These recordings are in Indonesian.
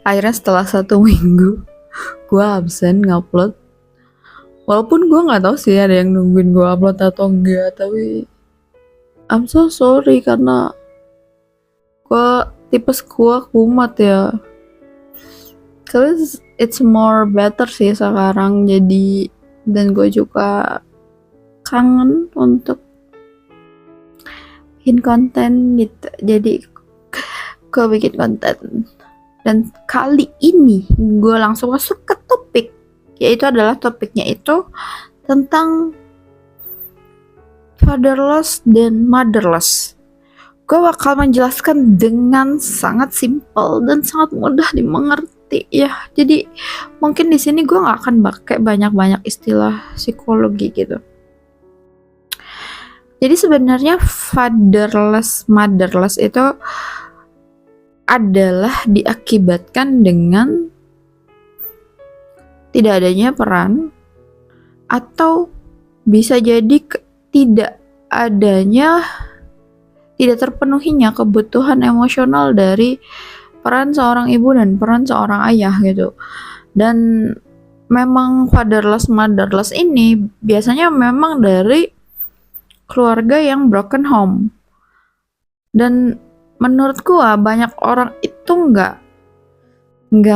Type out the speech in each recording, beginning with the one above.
Akhirnya setelah 1 minggu gue absen ngupload. Walaupun gue nggak tahu sih ada yang nungguin gue upload atau enggak, tapi I'm so sorry karena gue tipes gue kumat ya. Cause it's more better sih sekarang, jadi dan gue juga kangen untuk bikin konten gitu. Jadi gue bikin konten. Dan kali ini gue langsung masuk ke topik, yaitu adalah topiknya itu tentang fatherless dan motherless. Gue bakal menjelaskan dengan sangat simpel dan sangat mudah dimengerti ya. Jadi mungkin di sini gue nggak akan pakai banyak-banyak istilah psikologi gitu. Jadi sebenarnya fatherless, motherless itu adalah diakibatkan dengan tidak adanya peran atau bisa jadi tidak terpenuhinya kebutuhan emosional dari peran seorang ibu dan peran seorang ayah gitu. Dan memang fatherless motherless ini biasanya memang dari keluarga yang broken home. Dan menurut gua banyak orang itu nggak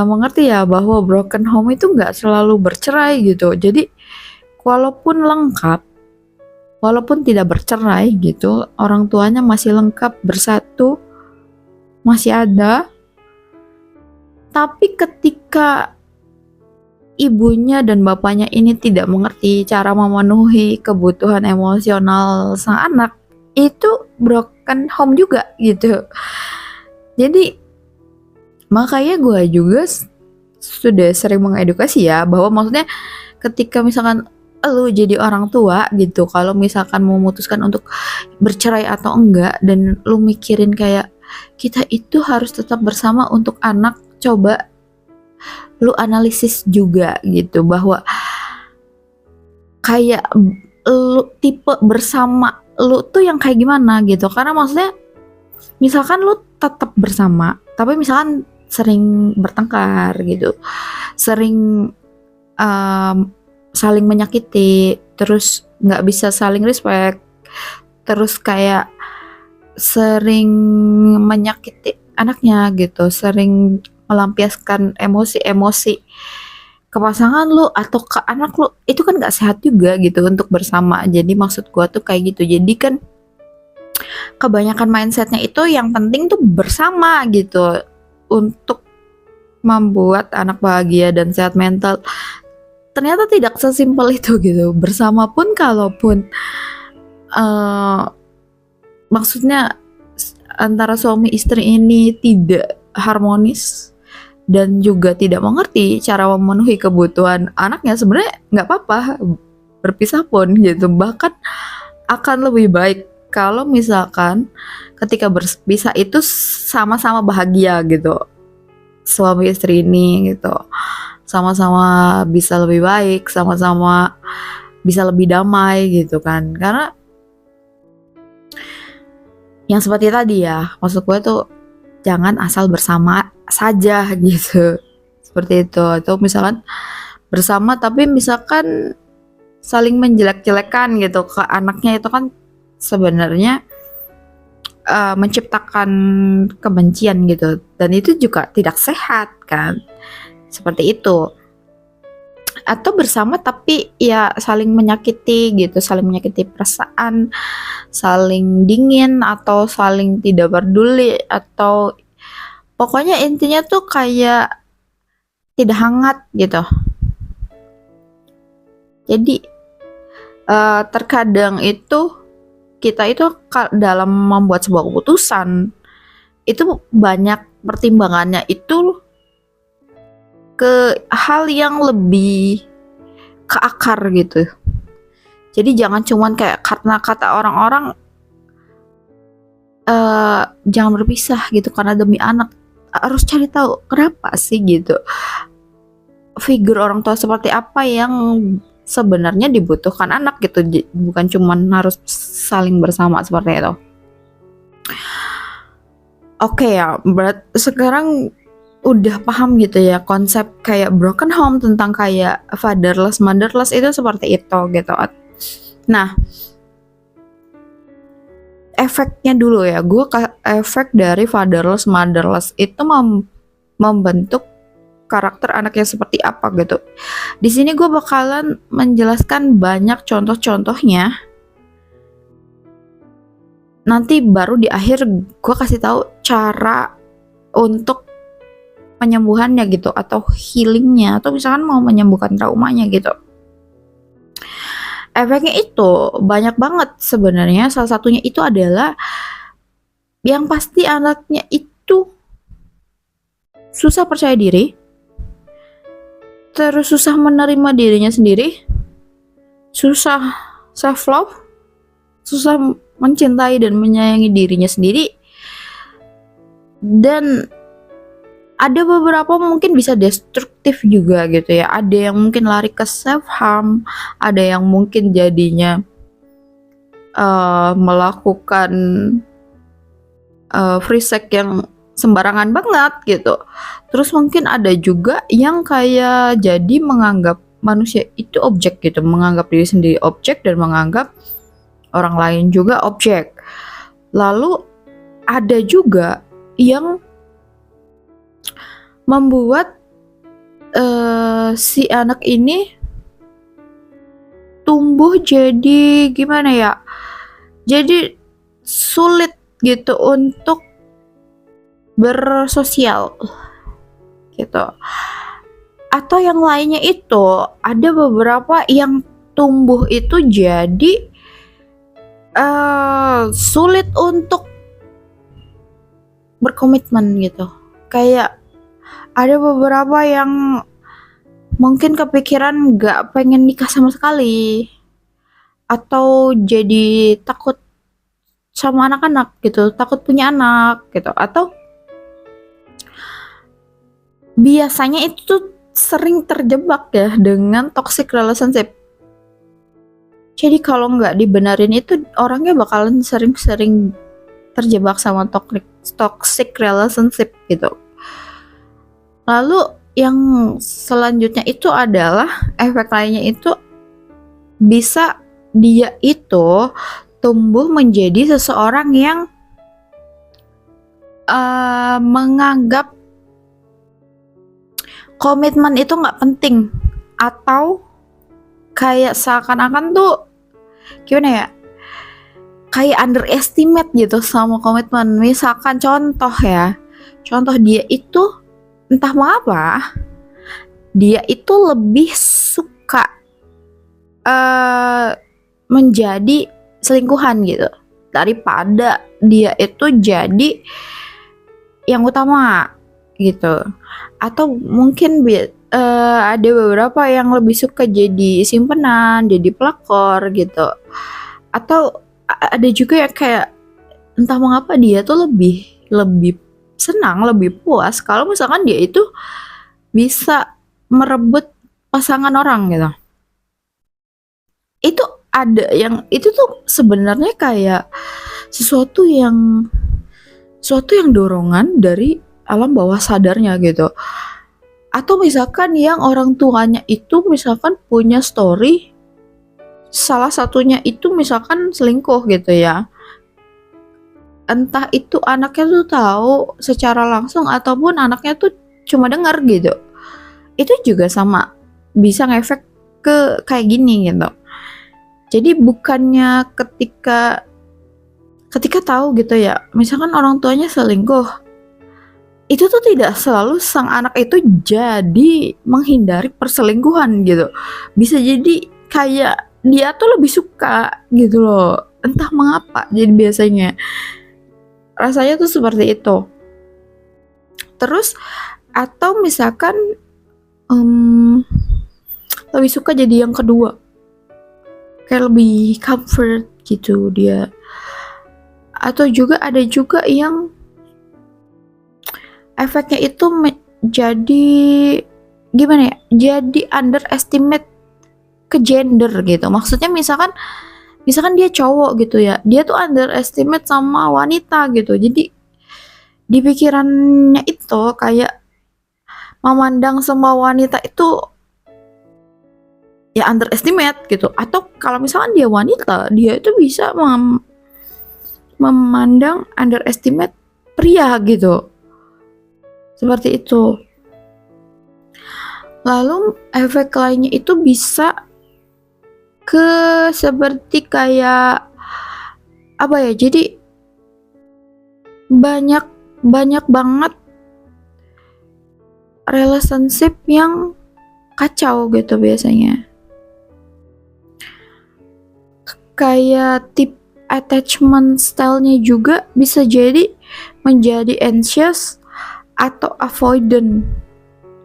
mengerti ya bahwa broken home itu nggak selalu bercerai gitu. Jadi walaupun lengkap, walaupun tidak bercerai gitu, orang tuanya masih lengkap bersatu, masih ada. Tapi ketika ibunya dan bapaknya ini tidak mengerti cara memenuhi kebutuhan emosional sang anak, itu broken home juga gitu. Jadi makanya gue juga sudah sering mengedukasi ya, bahwa maksudnya ketika misalkan lu jadi orang tua gitu, kalau misalkan memutuskan untuk bercerai atau enggak, dan lu mikirin kayak kita itu harus tetap bersama untuk anak, coba lu analisis juga gitu, bahwa kayak lu tipe bersama lu tuh yang kayak gimana gitu. Karena maksudnya misalkan lu tetap bersama tapi misalkan sering bertengkar gitu, sering saling menyakiti, terus nggak bisa saling respect, terus kayak sering menyakiti anaknya gitu, sering melampiaskan emosi-emosi ke pasangan lu atau ke anak lu, itu kan gak sehat juga gitu untuk bersama. Jadi maksud gua tuh kayak gitu. Jadi kan kebanyakan mindsetnya itu yang penting tuh bersama gitu, untuk membuat anak bahagia dan sehat mental. Ternyata tidak sesimpel itu gitu. Bersama pun kalaupun maksudnya antara suami istri ini tidak harmonis dan juga tidak mengerti cara memenuhi kebutuhan anaknya, sebenarnya nggak apa-apa berpisah pun gitu. Bahkan akan lebih baik kalau misalkan ketika berpisah itu sama-sama bahagia gitu, suami istri ini gitu, sama-sama bisa lebih baik, sama-sama bisa lebih damai gitu kan. Karena yang seperti tadi ya, maksud gue tuh jangan asal bersama saja gitu, seperti itu. Atau misalkan bersama tapi misalkan saling menjelek-jelekan gitu ke anaknya, itu kan sebenarnya menciptakan kebencian gitu, dan itu juga tidak sehat kan, seperti itu. Atau bersama tapi ya saling menyakiti gitu, saling menyakiti perasaan, saling dingin atau saling tidak peduli, atau pokoknya intinya tuh kayak tidak hangat gitu. Jadi terkadang itu kita itu dalam membuat sebuah keputusan itu banyak pertimbangannya itu ke hal yang lebih ke akar gitu. Jadi jangan cuman kayak karena kata orang-orang jangan berpisah gitu karena demi anak. Harus cari tahu kenapa sih gitu. Figur orang tua seperti apa yang sebenarnya dibutuhkan anak gitu, bukan cuman harus saling bersama seperti itu. Oke ya, sekarang udah paham gitu ya konsep kayak broken home, tentang kayak fatherless motherless itu seperti itu gitu. Nah, efeknya dulu ya, gue efek dari fatherless motherless itu membentuk karakter anaknya seperti apa gitu. Di sini gue bakalan menjelaskan banyak contoh-contohnya. Nanti baru di akhir gue kasih tahu cara untuk penyembuhannya gitu, atau healingnya, atau misalkan mau menyembuhkan traumanya gitu. Efeknya itu banyak banget sebenarnya. Salah satunya itu adalah yang pasti anaknya itu susah percaya diri, terus susah menerima dirinya sendiri, susah self love, susah mencintai dan menyayangi dirinya sendiri, dan ada beberapa mungkin bisa destruktif juga gitu ya. Ada yang mungkin lari ke self harm, ada yang mungkin jadinya melakukan free sex yang sembarangan banget gitu. Terus mungkin ada juga yang kayak jadi menganggap manusia itu objek gitu, menganggap diri sendiri objek dan menganggap orang lain juga objek. Lalu ada juga yang membuat si anak ini tumbuh jadi gimana ya, jadi sulit gitu untuk bersosial gitu. Atau yang lainnya itu ada beberapa yang tumbuh itu jadi sulit untuk berkomitmen gitu. Kayak ada beberapa yang mungkin kepikiran gak pengen nikah sama sekali, atau jadi takut sama anak-anak gitu, takut punya anak gitu. Atau biasanya itu tuh sering terjebak ya dengan toxic relationship. Jadi kalau nggak dibenerin itu orangnya bakalan sering-sering terjebak sama toxic relationship gitu. Lalu yang selanjutnya itu adalah efek lainnya itu bisa dia itu tumbuh menjadi seseorang yang menganggap komitmen itu nggak penting, atau kayak seakan-akan tuh gimana ya, kayak underestimate gitu sama komitmen. Misalkan contoh dia itu entah mengapa dia itu lebih suka menjadi selingkuhan gitu daripada dia itu jadi yang utama gitu. Atau mungkin ada beberapa yang lebih suka jadi simpenan, jadi pelakor gitu. Atau ada juga yang kayak entah mengapa dia tuh lebih senang, lebih puas kalau misalkan dia itu bisa merebut pasangan orang gitu. Itu ada yang itu tuh sebenarnya kayak sesuatu yang dorongan dari alam bawah sadarnya gitu. Atau misalkan yang orang tuanya itu misalkan punya story, salah satunya itu misalkan selingkuh gitu ya. Entah itu anaknya tuh tahu secara langsung ataupun anaknya tuh cuma dengar gitu. Itu juga sama bisa ngefek ke kayak gini gitu. Jadi bukannya ketika tahu gitu ya, misalkan orang tuanya selingkuh, itu tuh tidak selalu sang anak itu jadi menghindari perselingkuhan gitu. Bisa jadi kayak dia tuh lebih suka gitu loh, entah mengapa. Jadi biasanya rasanya tuh seperti itu. Terus atau misalkan lebih suka jadi yang kedua, kayak lebih comfort gitu dia. Atau juga ada juga yang efeknya itu jadi gimana ya, jadi underestimate ke gender gitu. Maksudnya misalkan dia cowok gitu ya, dia tuh underestimate sama wanita gitu. Jadi di pikirannya itu kayak memandang semua wanita itu ya underestimate gitu, atau kalau misalkan dia wanita, dia itu bisa memandang underestimate pria gitu, seperti itu. Lalu efek lainnya itu bisa ke seperti kayak apa ya, jadi banyak banget relationship yang kacau gitu biasanya. Kayak tip attachment style-nya juga bisa jadi menjadi anxious atau avoidant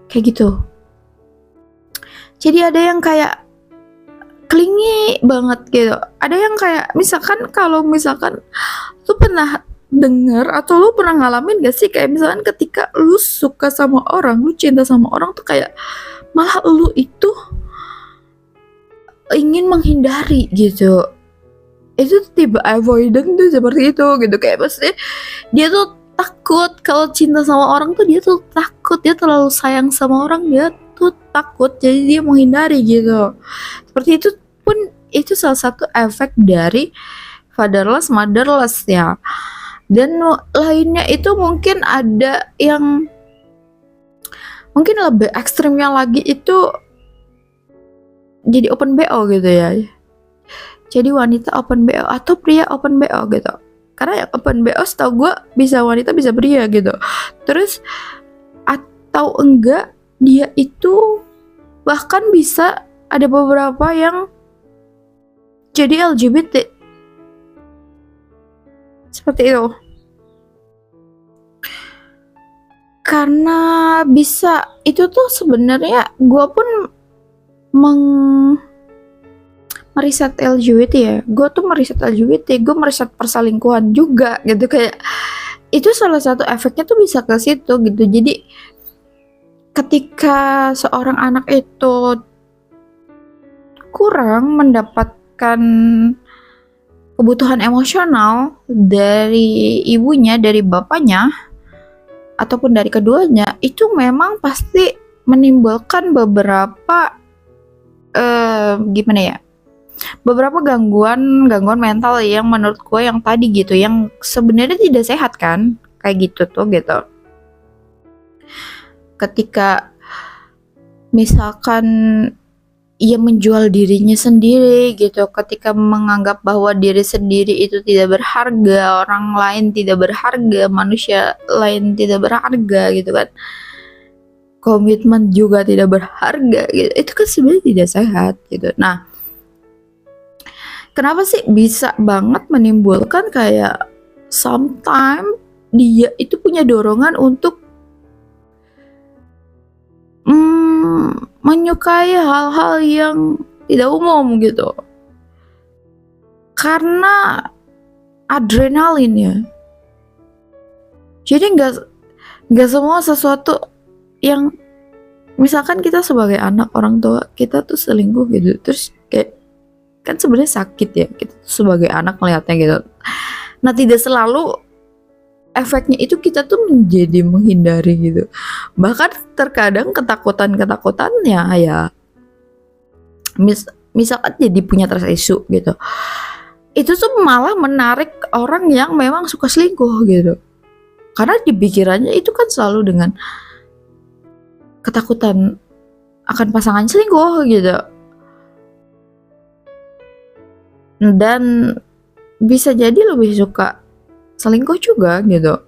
kayak gitu. Jadi ada yang kayak clingy banget gitu. Ada yang kayak misalkan kalau misalkan lu pernah denger atau lu pernah ngalamin gak sih, kayak misalkan ketika lu suka sama orang, lu cinta sama orang tuh kayak malah lu itu ingin menghindari gitu. Itu tipe avoidant tuh seperti itu gitu, kayak maksudnya dia tuh takut kalau cinta sama orang tuh, dia tuh takut, dia terlalu sayang sama orang, dia tuh takut, jadi dia menghindari gitu. Seperti itu pun itu salah satu efek dari fatherless motherless ya. Dan lainnya itu mungkin ada yang mungkin lebih ekstrimnya lagi, itu jadi open BO gitu ya. Jadi wanita open BO atau pria open BO gitu. Karena yang open BO setahu gue bisa wanita bisa pria gitu. Terus atau enggak dia itu bahkan bisa ada beberapa yang jadi LGBT. Seperti itu. Karena bisa itu tuh sebenarnya gue pun meriset LGBT ya. Gue tuh meriset LGBT, gue meriset perselingkuhan juga gitu, kayak itu salah satu efeknya tuh bisa ke situ gitu. Jadi ketika seorang anak itu kurang mendapatkan kebutuhan emosional dari ibunya, dari bapaknya, ataupun dari keduanya, itu memang pasti menimbulkan beberapa gimana ya, beberapa gangguan mental yang menurut gue yang tadi gitu, yang sebenarnya tidak sehat kan, kayak gitu tuh gitu. Ketika misalkan ia menjual dirinya sendiri gitu, ketika menganggap bahwa diri sendiri itu tidak berharga, orang lain tidak berharga, manusia lain tidak berharga gitu kan, komitmen juga tidak berharga gitu, itu kan sebenarnya tidak sehat gitu. Nah, kenapa sih bisa banget menimbulkan kayak sometimes dia itu punya dorongan untuk menyukai hal-hal yang tidak umum gitu, karena adrenalin ya. Jadi nggak semua sesuatu yang misalkan kita sebagai anak orang tua kita tuh selingkuh gitu, terus kayak kan sebenarnya sakit ya kita tuh sebagai anak melihatnya gitu. Nah, tidak selalu efeknya itu kita tuh menjadi menghindari gitu. Bahkan terkadang ketakutannya ya misalkan jadi punya trust issue gitu, itu tuh malah menarik orang yang memang suka selingkuh gitu, karena di pikirannya itu kan selalu dengan ketakutan akan pasangan selingkuh gitu, dan bisa jadi lebih suka selingkuh juga gitu.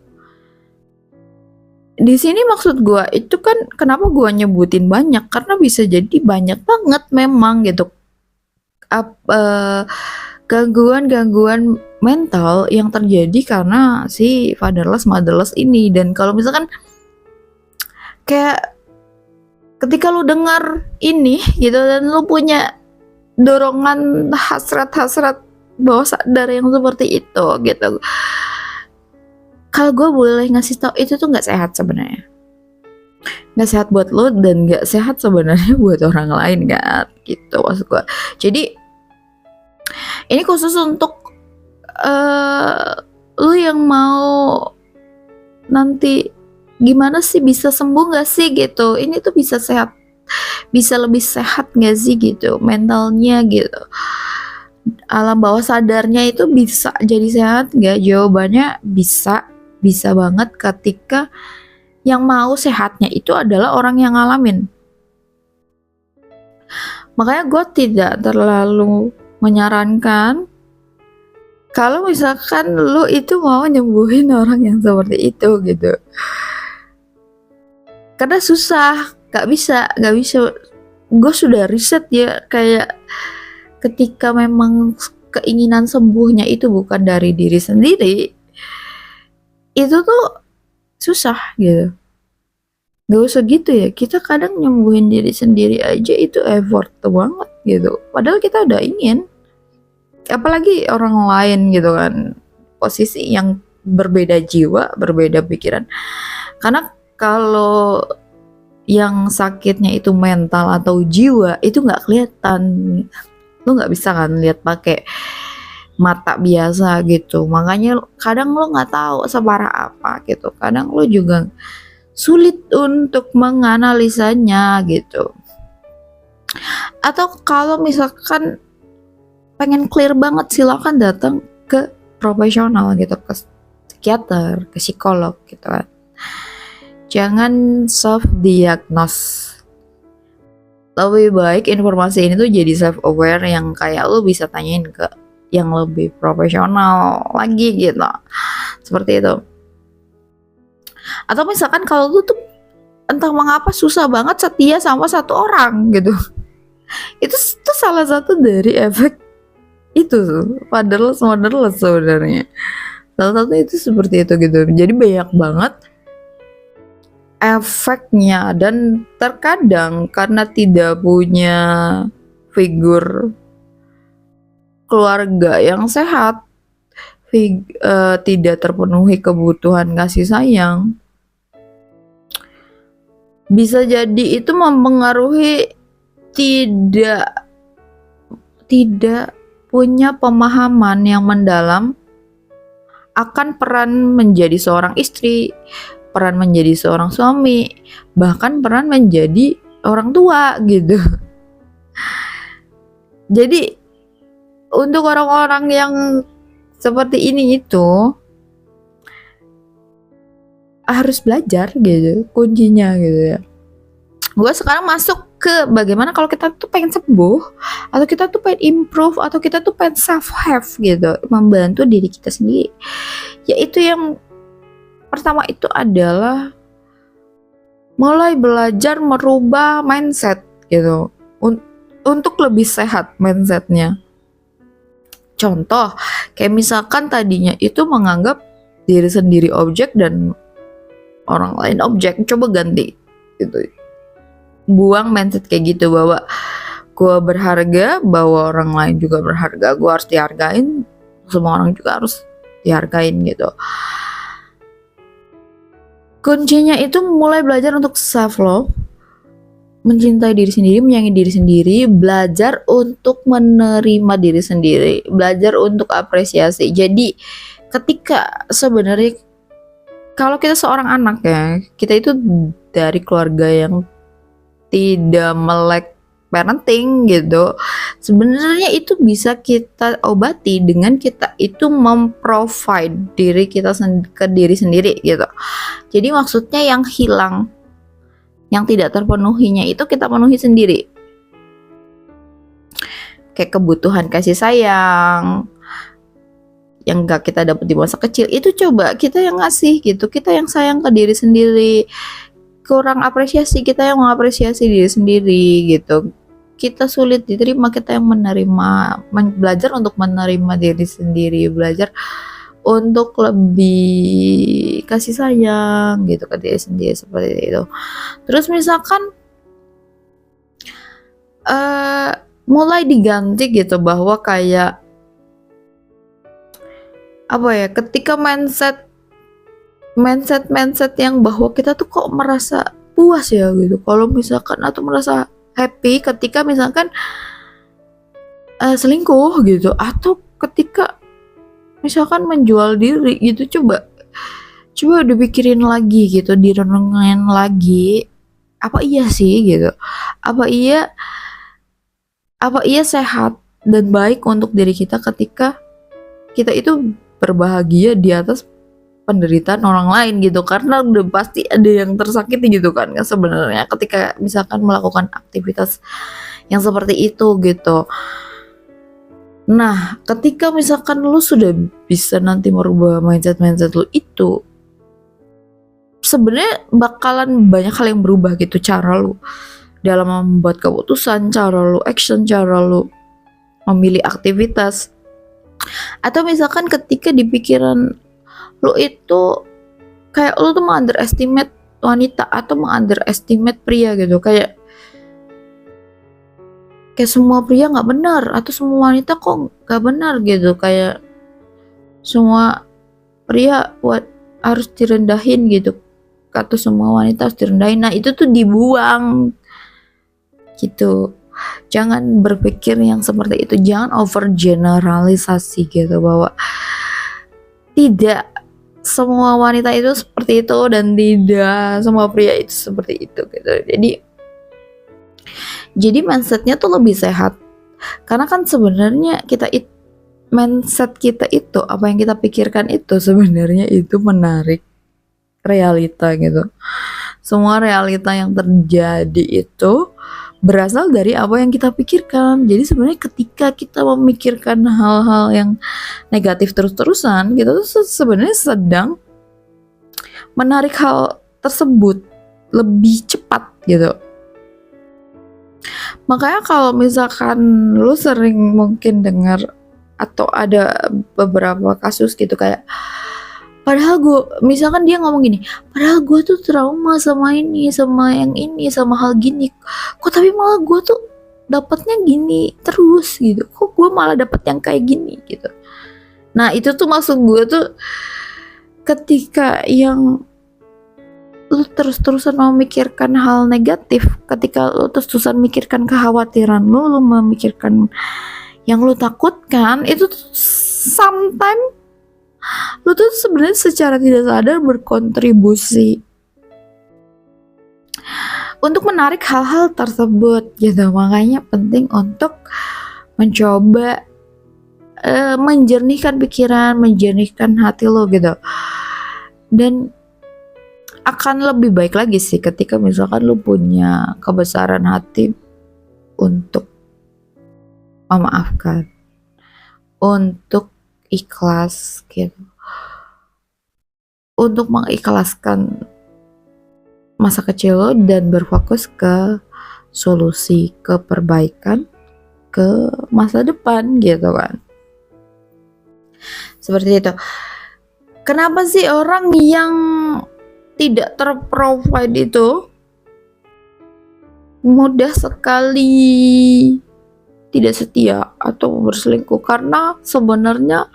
Di sini maksud gue itu kan kenapa gue nyebutin banyak, karena bisa jadi banyak banget memang gitu gangguan mental yang terjadi karena si fatherless motherless ini. Dan kalau misalkan kayak ketika lu dengar ini gitu dan lu punya dorongan hasrat bawah sadar yang seperti itu gitu, kalau gue boleh ngasih tau, itu tuh nggak sehat sebenarnya, nggak sehat buat lo dan nggak sehat sebenarnya buat orang lain kan gitu maksud gue. Jadi ini khusus untuk lo yang mau nanti gimana sih, bisa sembuh nggak sih gitu, ini tuh bisa sehat, bisa lebih sehat nggak sih gitu mentalnya gitu, alam bawah sadarnya itu bisa jadi sehat nggak? Jawabannya bisa, bisa banget ketika yang mau sehatnya itu adalah orang yang ngalamin. Makanya gue tidak terlalu menyarankan kalau misalkan lu itu mau nyembuhin orang yang seperti itu gitu, karena susah, gak bisa. Gue sudah riset ya, kayak ketika memang keinginan sembuhnya itu bukan dari diri sendiri, itu tuh susah gitu. Gak usah gitu ya, kita kadang nyembuhin diri sendiri aja itu effort banget gitu, padahal kita udah ingin, apalagi orang lain gitu kan, posisi yang berbeda jiwa, berbeda pikiran. Karena kalau yang sakitnya itu mental atau jiwa itu nggak kelihatan, lu nggak bisa kan lihat pakai mata biasa gitu, makanya kadang lu nggak tahu separah apa gitu, kadang lu juga sulit untuk menganalisanya gitu. Atau kalau misalkan pengen clear banget, silakan datang ke profesional gitu, ke psikiater, ke psikolog gitu kan. Jangan self diagnose. Lebih baik informasi ini tuh jadi self aware yang kayak lu bisa tanyain ke yang lebih profesional lagi gitu, seperti itu. Atau misalkan kalau lu tuh entah mengapa susah banget setia sama satu orang gitu, itu tuh salah satu dari efek itu fatherless motherless sebenarnya, salah satu itu seperti itu gitu. Jadi banyak banget efeknya, dan terkadang karena tidak punya figur keluarga yang sehat, tidak terpenuhi kebutuhan kasih sayang, bisa jadi itu mempengaruhi tidak punya pemahaman yang mendalam akan peran menjadi seorang istri, peran menjadi seorang suami, bahkan peran menjadi orang tua gitu. Jadi untuk orang-orang yang seperti ini itu harus belajar gitu, kuncinya gitu ya. Gue sekarang masuk ke bagaimana kalau kita tuh pengen sembuh, atau kita tuh pengen improve, atau kita tuh pengen self help gitu, membantu diri kita sendiri. Yaitu yang pertama itu adalah mulai belajar merubah mindset gitu, untuk lebih sehat mindsetnya. Contoh, kayak misalkan tadinya itu menganggap diri sendiri objek dan orang lain objek, coba ganti gitu. Buang mindset kayak gitu, bahwa gue berharga, bahwa orang lain juga berharga, gue harus dihargain, semua orang juga harus dihargain gitu. Kuncinya itu mulai belajar untuk self love, mencintai diri sendiri, menyayangi diri sendiri, belajar untuk menerima diri sendiri, belajar untuk apresiasi. Jadi ketika sebenarnya kalau kita seorang anak ya, kita itu dari keluarga yang tidak melek parenting gitu, sebenarnya itu bisa kita obati dengan kita itu memprovide diri kita ke diri sendiri gitu. Jadi maksudnya yang hilang, yang tidak terpenuhinya itu kita penuhi sendiri. Kayak kebutuhan kasih sayang yang gak kita dapat di masa kecil, itu coba kita yang ngasih gitu, kita yang sayang ke diri sendiri. Kurang apresiasi, kita yang mengapresiasi diri sendiri gitu. Kita sulit diterima, kita yang menerima, belajar untuk menerima diri sendiri, belajar untuk lebih kasih sayang gitu ke diri sendiri, seperti itu. Terus misalkan mulai diganti gitu, bahwa kayak apa ya, ketika mindset yang bahwa kita tuh kok merasa puas ya gitu kalau misalkan, atau merasa happy ketika misalkan selingkuh gitu, atau ketika misalkan menjual diri gitu. coba dipikirin lagi gitu, direnungin lagi, apa iya sih gitu, apa iya sehat dan baik untuk diri kita ketika kita itu berbahagia di atas penderitaan orang lain gitu, karena udah pasti ada yang tersakiti gitu kan sebenarnya ketika misalkan melakukan aktivitas yang seperti itu gitu. Nah, ketika misalkan lu sudah bisa nanti merubah mindset lu itu, sebenarnya bakalan banyak hal yang berubah gitu, cara lu dalam membuat keputusan, cara lu action, cara lu memilih aktivitas. Atau misalkan ketika di pikiran lu itu kayak lu tuh meng-underestimate wanita atau meng-underestimate pria gitu, kayak semua pria nggak benar atau semua wanita kok nggak benar gitu, kayak semua pria harus direndahin gitu, atau semua wanita harus direndahin. Nah itu tuh dibuang gitu, jangan berpikir yang seperti itu, jangan overgeneralisasi gitu bahwa tidak semua wanita itu seperti itu dan tidak semua pria itu seperti itu gitu. Jadi mindsetnya tuh lebih sehat, karena kan sebenarnya mindset kita itu, apa yang kita pikirkan itu sebenarnya itu menarik realita gitu. Semua realita yang terjadi itu berasal dari apa yang kita pikirkan. Jadi sebenarnya ketika kita memikirkan hal-hal yang negatif terus-terusan, kita tuh sebenarnya sedang menarik hal tersebut lebih cepat gitu. Makanya kalau misalkan lu sering mungkin dengar atau ada beberapa kasus gitu, kayak padahal misalkan dia ngomong gini, padahal gue tuh trauma sama ini, sama yang ini, sama hal gini, kok tapi malah gue tuh dapatnya gini terus gitu, kok gue malah dapat yang kayak gini gitu. Nah itu tuh maksud gue tuh, ketika yang lu terus-terusan memikirkan hal negatif, ketika lu terus-terusan memikirkan kekhawatiran lu memikirkan yang lu takutkan, itu tuh sometimes lu tuh sebenarnya secara tidak sadar berkontribusi untuk menarik hal-hal tersebut gitu. Makanya penting untuk mencoba menjernihkan pikiran, menjernihkan hati lo gitu. Dan akan lebih baik lagi sih ketika misalkan lu punya kebesaran hati untuk memaafkan, untuk ikhlas gitu, untuk mengikhlaskan masa kecil lo dan berfokus ke solusi, ke perbaikan, ke masa depan gitu kan. Seperti itu. Kenapa sih orang yang tidak terprovide itu mudah sekali tidak setia atau berselingkuh? Karena sebenarnya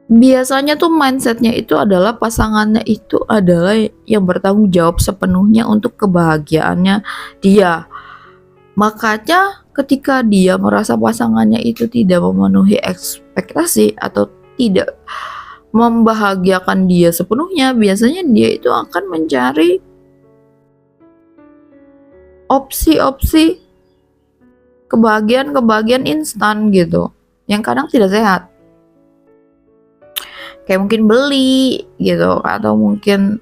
biasanya tuh mindsetnya itu adalah pasangannya itu adalah yang bertanggung jawab sepenuhnya untuk kebahagiaannya dia. Makanya ketika dia merasa pasangannya itu tidak memenuhi ekspektasi atau tidak membahagiakan dia sepenuhnya, biasanya dia itu akan mencari opsi-opsi kebahagiaan instan gitu, yang kadang tidak sehat. Kayak mungkin beli gitu, atau mungkin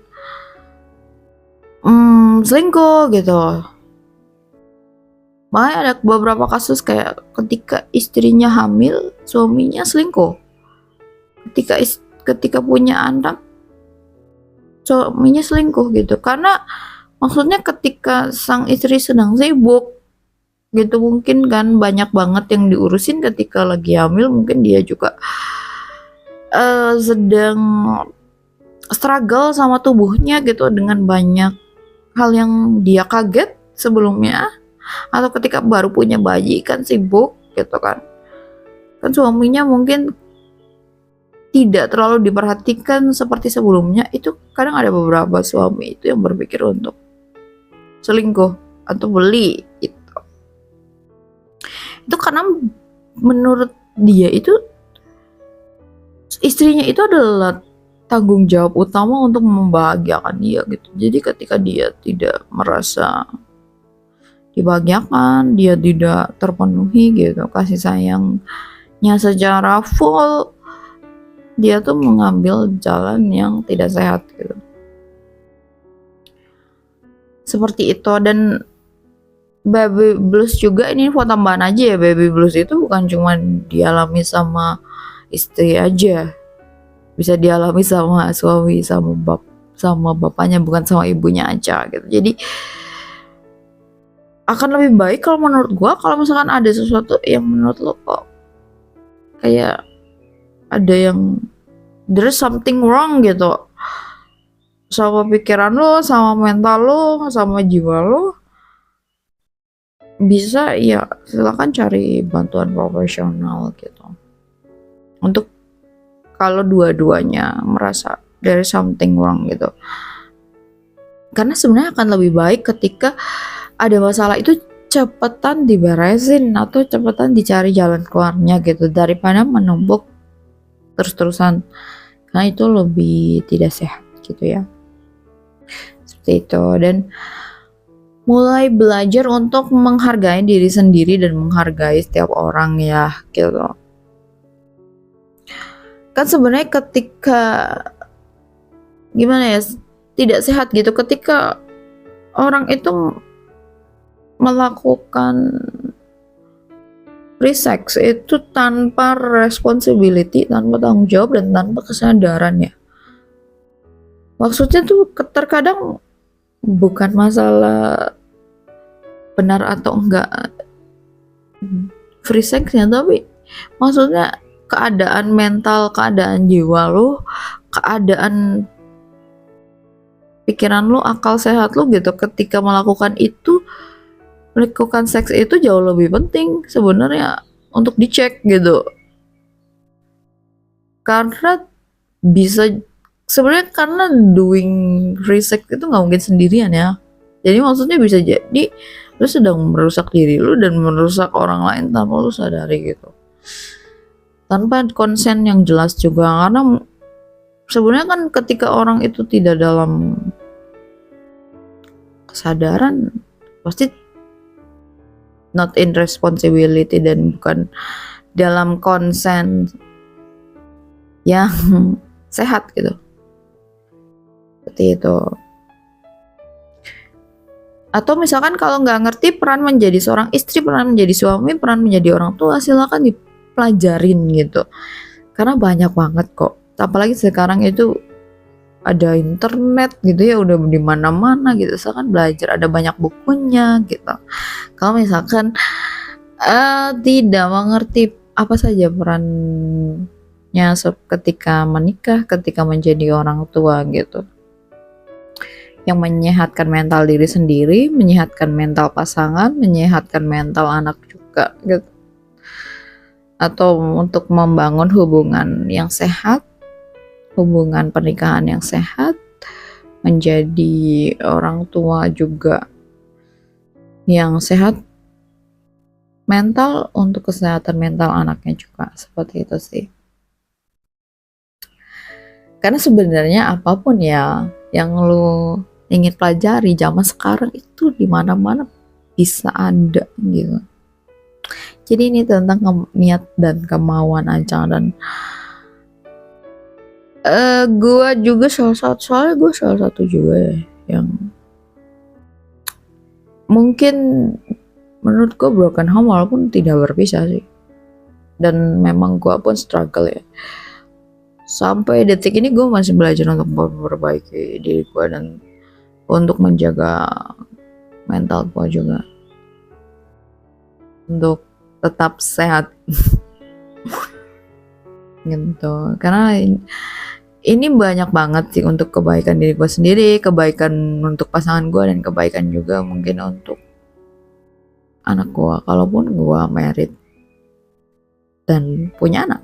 selingkuh gitu. Makanya ada beberapa kasus kayak ketika istrinya hamil, suaminya selingkuh. Ketika punya anak, suaminya selingkuh gitu. Karena maksudnya ketika sang istri sedang sibuk gitu, mungkin kan banyak banget yang diurusin ketika lagi hamil, mungkin dia juga sedang struggle sama tubuhnya gitu, dengan banyak hal yang dia kaget sebelumnya, atau ketika baru punya bayi kan sibuk gitu kan suaminya mungkin tidak terlalu diperhatikan seperti sebelumnya. Itu kadang ada beberapa suami itu yang berpikir untuk selingkuh atau beli gitu. Itu karena menurut dia itu istrinya itu adalah tanggung jawab utama untuk membahagiakan dia gitu. Jadi ketika dia tidak merasa dibahagiakan, dia tidak terpenuhi gitu kasih sayangnya secara full, dia tuh mengambil jalan yang tidak sehat gitu. Seperti itu. Dan baby blues juga, ini info tambahan aja ya, baby blues itu bukan cuma dialami sama istri aja, bisa dialami sama suami, sama bapaknya, bukan sama ibunya aja gitu. Jadi akan lebih baik kalau menurut gua kalau misalkan ada sesuatu yang menurut lo kok kayak ada yang there's something wrong gitu sama pikiran lo, sama mental lo, sama jiwa lo, bisa ya silakan cari bantuan profesional gitu. Untuk kalau dua-duanya merasa there is something wrong gitu. Karena sebenarnya akan lebih baik ketika ada masalah itu cepetan diberesin atau cepetan dicari jalan keluarnya gitu, daripada menumpuk terus-terusan. Karena itu lebih tidak sehat gitu ya. Seperti itu. Dan mulai belajar untuk menghargai diri sendiri dan menghargai setiap orang ya gitu. Kan sebenarnya ketika gimana ya, tidak sehat gitu ketika orang itu melakukan free sex itu tanpa responsibility, tanpa tanggung jawab, dan tanpa kesadaran ya. Maksudnya tuh terkadang bukan masalah benar atau enggak free sexnya, tapi maksudnya keadaan mental, keadaan jiwa lo, keadaan pikiran lo, akal sehat lo gitu ketika melakukan itu. Melakukan seks itu jauh lebih penting sebenarnya untuk dicek gitu. Karena bisa sebenarnya, karena doing free sex itu nggak mungkin sendirian ya. Jadi maksudnya bisa jadi lu sedang merusak diri lu dan merusak orang lain tanpa lu sadari gitu. Tanpa konsen yang jelas juga. Karena sebenarnya kan ketika orang itu tidak dalam kesadaran, pasti not in responsibility dan bukan dalam konsen yang sehat gitu. Seperti itu. Atau misalkan kalau nggak ngerti peran menjadi seorang istri, peran menjadi suami, peran menjadi orang tua, silakan dipelajarin gitu. Karena banyak banget kok. Apalagi sekarang itu ada internet gitu ya, udah di mana-mana gitu. Misalkan belajar, ada banyak bukunya gitu. Kalau misalkan tidak mengerti apa saja perannya ketika menikah, ketika menjadi orang tua gitu, yang menyehatkan mental diri sendiri, menyehatkan mental pasangan, menyehatkan mental anak juga gitu, atau untuk membangun hubungan yang sehat, hubungan pernikahan yang sehat, menjadi orang tua juga yang sehat mental, untuk kesehatan mental anaknya juga. Seperti itu sih. Karena sebenarnya apapun ya yang lu ingin pelajari zaman sekarang itu di mana-mana bisa ada gitu. Jadi ini tentang niat dan kemauan aja. Dan gue juga soalnya gue salah satu juga ya yang mungkin menurut gue broken home walaupun tidak berpisah sih. Dan memang gue pun struggle ya. Sampai detik ini gue masih belajar untuk memperbaiki diri gue dan untuk menjaga mental gue juga. Untuk tetap sehat. Gitu. Karena ini banyak banget sih untuk kebaikan diri gue sendiri, kebaikan untuk pasangan gue, dan kebaikan juga mungkin untuk anak gue, kalaupun gue married dan punya anak.